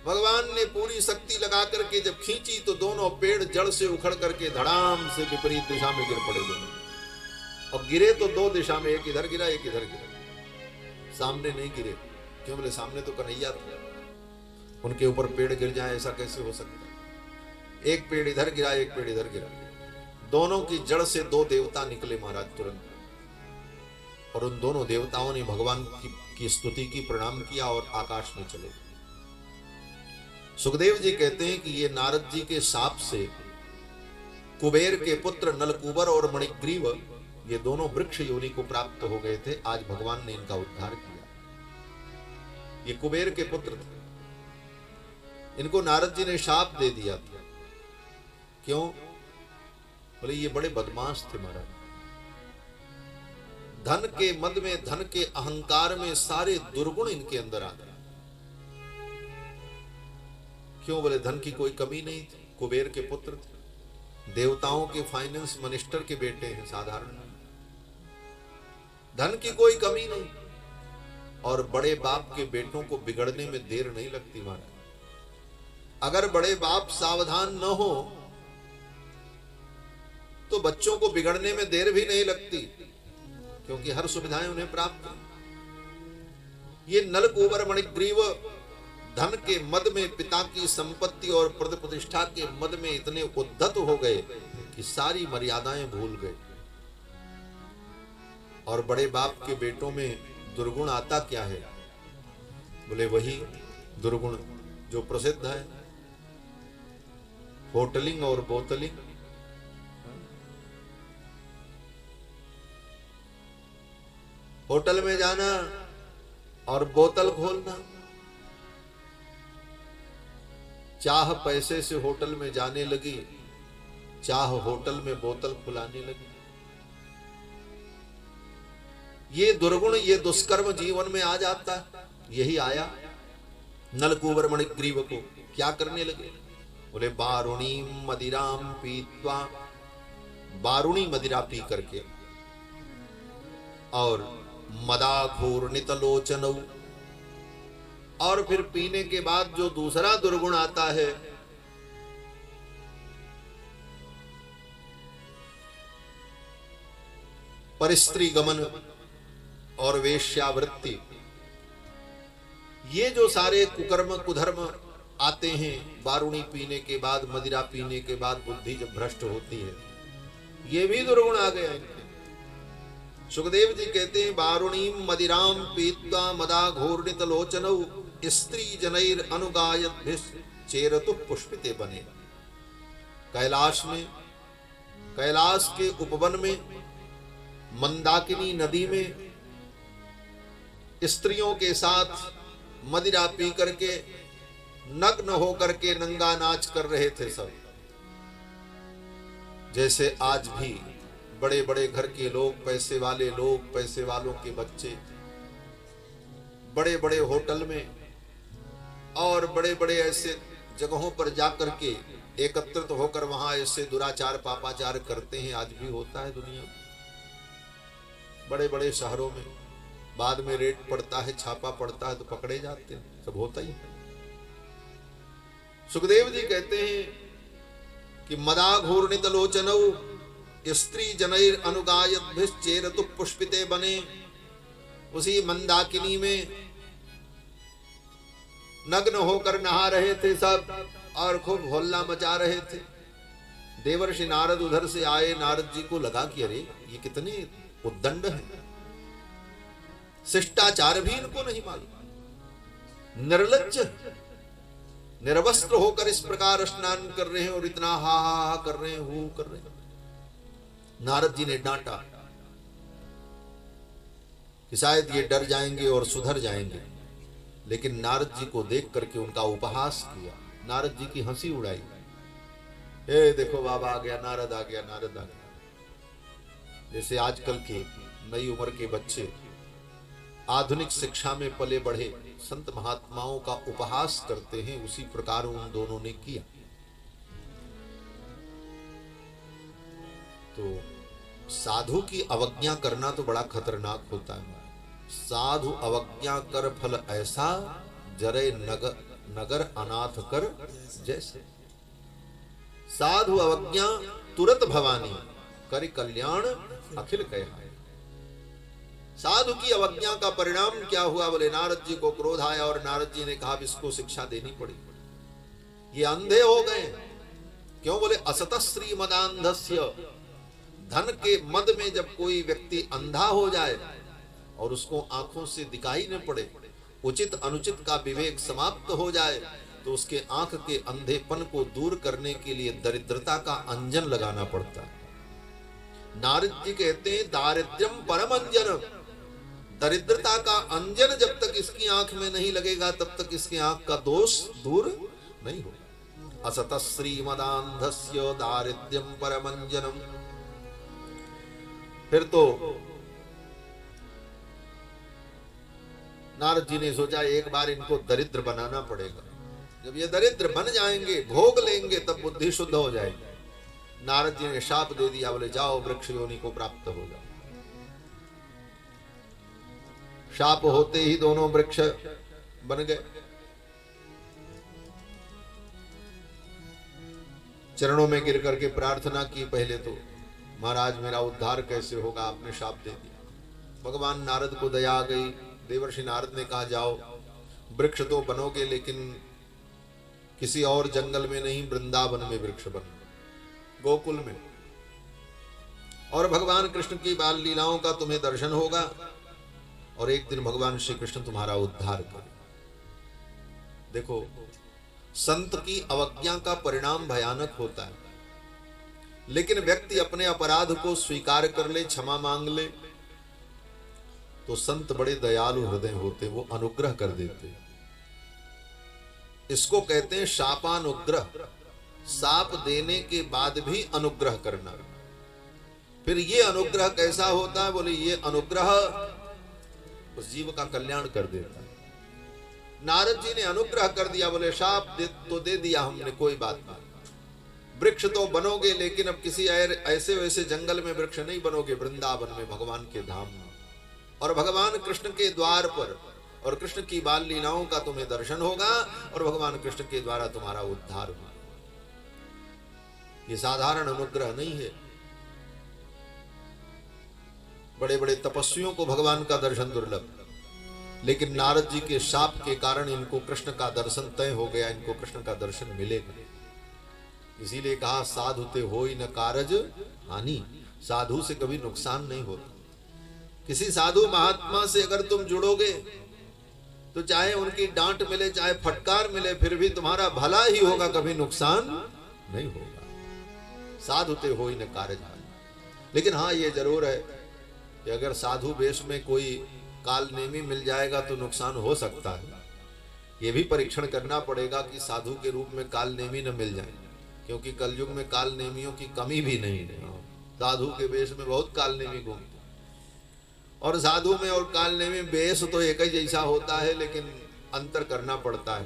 भगवान ने पूरी शक्ति लगा करके जब खींची तो दोनों पेड़ जड़ से उखड़ करके धड़ाम से विपरीत दिशा में गिर पड़े दोनों। और गिरे तो दो दिशा में, एक इधर गिरा एक इधर गिरा, सामने नहीं गिरे। क्यों? बोले सामने तो कन्हैया था, उनके ऊपर पेड़ गिर जाए ऐसा कैसे हो सकता है? एक पेड़ इधर गिरा एक पेड़ इधर गिरा, दोनों की जड़ से दो देवता निकले महाराज तुरंत। और उन दोनों देवताओं ने भगवान की स्तुति की, प्रणाम किया और आकाश में चले। सुखदेव जी कहते हैं कि ये नारद जी के शाप से कुबेर के पुत्र नलकूबर और मणिग्रीव ये दोनों वृक्ष योनि को प्राप्त हो गए थे। आज भगवान ने इनका उद्धार किया। ये कुबेर के पुत्र थे, इनको नारद जी ने शाप दे दिया था। क्यों? बोले ये बड़े बदमाश थे महाराज। धन के मद में, धन के अहंकार में सारे दुर्गुण इनके अंदर आ गए। क्यों? बोले धन की कोई कमी नहीं थी, कुबेर के पुत्र थे, देवताओं के फाइनेंस मिनिस्टर के बेटे हैं, साधारण नहीं। धन की कोई कमी नहीं, और बड़े बाप के बेटों को बिगड़ने में देर नहीं लगती महाराज। अगर बड़े बाप सावधान न हो तो बच्चों को बिगड़ने में देर भी नहीं लगती, क्योंकि हर सुविधाएं उन्हें प्राप्त है। ये नलकूबर मणिग्रीव धन के मद में, पिता की संपत्ति और पद प्रतिष्ठा के मद में इतने उद्धत हो गए कि सारी मर्यादाएं भूल गए। और बड़े बाप के बेटों में दुर्गुण आता क्या है? बोले वही दुर्गुण जो प्रसिद्ध है, होटलिंग और बोतलिंग। होटल में जाना और बोतल खोलना, चाह पैसे से होटल में जाने लगी, चाह होटल में बोतल खुलाने लगी। ये दुर्गुण, ये दुष्कर्म जीवन में आ जाता है। यही आया नलकूबर मणिग्रीव को। क्या करने लगे? बोले बारुणी मदिराम पीत्वा, बारुणी मदिरा पी करके, और मदाघूर्णित लोचनौ, और फिर पीने के बाद जो दूसरा दुर्गुण आता है, परिस्त्री गमन और वेश्यावृत्ति। ये जो सारे कुकर्म कुधर्म आते हैं बारुणी पीने के बाद, मदिरा पीने के बाद बुद्धि जब भ्रष्ट होती है, ये भी दुर्गुण आ गया इनके। सुखदेव जी कहते हैं बारुणीम मदिराम पीत्वा मदाघूर्णित लोचनौ स्त्री जनैर अनुगायत चेरतु पुष्पिते बने। कैलाश में, कैलाश के उपवन में, मंदाकिनी नदी में स्त्रियों के साथ मदिरा पी करके, नग्न होकर के नंगा नाच कर रहे थे सब। जैसे आज भी बड़े बड़े घर के लोग, पैसे वाले लोग, पैसे वालों के बच्चे बड़े बड़े होटल में और बड़े बड़े ऐसे जगहों पर जाकर के एकत्रित होकर वहां ऐसे दुराचार पापाचार करते हैं। आज भी होता है दुनिया में, बड़े बड़े शहरों में। बाद में रेड पड़ता है, छापा पड़ता है तो पकड़े जाते हैं, सब होता ही है। सुखदेव जी कहते हैं कि मदाघूर्णित लोचनौ स्त्री जनैर अनुगायत चेरतु पुष्पिते बने। उसी मंदाकिनी में नग्न होकर नहा रहे थे सब और खूब होल्ला मचा रहे थे। देवर्षि नारद उधर से आए। नारद जी को लगा कि अरे ये कितने उद्दंड हैं, शिष्टाचार भी इनको नहीं मालूम, निर्लज्ज निर्वस्त्र होकर इस प्रकार स्नान कर रहे हैं और इतना हा हा हा कर रहे हैं, हु कर रहे हैं। नारद जी ने डांटा कि शायद ये डर जाएंगे और सुधर जाएंगे, लेकिन नारद जी को देख करके उनका उपहास किया। नारद जी की हंसी उड़ाई। ए देखो बाबा आ गया, नारद आ गया, नारद आ गया। जैसे आजकल के नई उम्र के बच्चे आधुनिक शिक्षा में पले बढ़े संत महात्माओं का उपहास करते हैं, उसी प्रकार उन दोनों ने किया। तो साधु की अवज्ञा करना तो बड़ा खतरनाक होता है। साधु अवज्ञा कर फल ऐसा, जरे नगर अनाथ कर जैसे। साधु अवज्ञा तुरत भवानी, कर कल्याण अखिल कहा। साधु की अवज्ञा का परिणाम क्या हुआ? बोले नारद जी को क्रोध आया और नारद जी ने कहा इसको शिक्षा देनी पड़ी। ये अंधे हो गए। क्यों? बोले असत श्रीमदांधस्य, धन के मद में जब कोई व्यक्ति अंधा हो जाए और उसको आंखों से दिखाई न पड़े, उचित अनुचित का विवेक समाप्त हो जाए, तो उसके आंख के अंधेपन को दूर करने के लिए दरिद्रता का अंजन लगाना पड़ता है। नारद जी कहते हैं दारिद्र्यम परम अंजन, दरिद्रता का अंजन जब तक इसकी आंख में नहीं लगेगा तब तक इसकी आंख का दोष दूर नहीं होगा। असत श्रीमदांधस्य दारिद्र्यम परमंजनम। फिर तो नारद जी ने सोचा एक बार इनको दरिद्र बनाना पड़ेगा। जब ये दरिद्र बन जाएंगे, भोग लेंगे, तब बुद्धि शुद्ध हो जाएगी। नारद जी ने शाप दे दिया, बोले जाओ वृक्ष योनि को प्राप्त हो जाओ। शाप होते ही दोनों वृक्ष बन गए। चरणों में गिर करके प्रार्थना की पहले तो, महाराज मेरा उद्धार कैसे होगा? आपने शाप दे दिया। भगवान नारद को दया आ गई। देवर्षि नारद ने कहा जाओ, वृक्ष तो बनोगे लेकिन किसी और जंगल में नहीं, वृंदावन में वृक्ष बनो, गोकुल में। और भगवान कृष्ण की बाल लीलाओं का तुम्हें दर्शन होगा और एक दिन भगवान श्री कृष्ण तुम्हारा उद्धार करें। देखो, संत की अवज्ञा का परिणाम भयानक होता है, लेकिन व्यक्ति अपने अपराध को स्वीकार कर ले, क्षमा मांग ले, तो संत बड़े दयालु हृदय होते, वो अनुग्रह कर देते। इसको कहते हैं शापानुग्रह। शाप देने के बाद भी अनुग्रह करना। फिर ये अनुग्रह कैसा होता है? बोले ये अनुग्रह उस जीव का कल्याण कर देता है। नारद जी ने अनुग्रह कर दिया, बोले शाप तो दे दिया हमने, कोई बात नहीं, वृक्ष तो बनोगे लेकिन अब किसी ऐसे वैसे जंगल में वृक्ष नहीं बनोगे, वृंदावन में भगवान के धाम में और भगवान कृष्ण के द्वार पर, और कृष्ण की बाल लीलाओं का तुम्हें दर्शन होगा और भगवान कृष्ण के द्वारा तुम्हारा उद्धार होगा। ये साधारण अनुग्रह नहीं है। बड़े बड़े तपस्वियों को भगवान का दर्शन दुर्लभ, लेकिन नारद जी के शाप के कारण इनको कृष्ण का दर्शन तय हो गया, इनको कृष्ण का दर्शन मिलेगा। इसीलिए कहा साधु ते होई न कारज हानि, साधु से कभी नुकसान नहीं होता। किसी साधु महात्मा से अगर तुम जुड़ोगे तो चाहे उनकी डांट मिले, चाहे फटकार मिले, फिर भी तुम्हारा भला ही होगा, कभी नुकसान नहीं होगा। साधु ते होई न कारज हानि। लेकिन हाँ, ये जरूर है कि अगर साधु वेश में कोई काल नेमी मिल जाएगा तो नुकसान हो सकता है। ये भी परीक्षण करना पड़ेगा कि साधु के रूप में काल नेमी न मिल जाए, क्योंकि कलयुग में काल नेमियों की कमी भी नहीं है। साधु के वेश में बहुत काल नेमी घूमते, और साधु में और काल नेमी वेश तो एक ही जैसा होता है, लेकिन अंतर करना पड़ता है।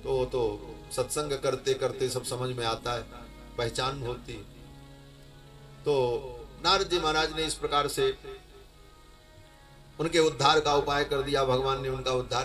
तो सत्संग करते करते सब समझ में आता है, पहचान होती। तो नारद जी महाराज ने इस प्रकार से उनके उद्धार का उपाय कर दिया। भगवान ने उनका उद्धार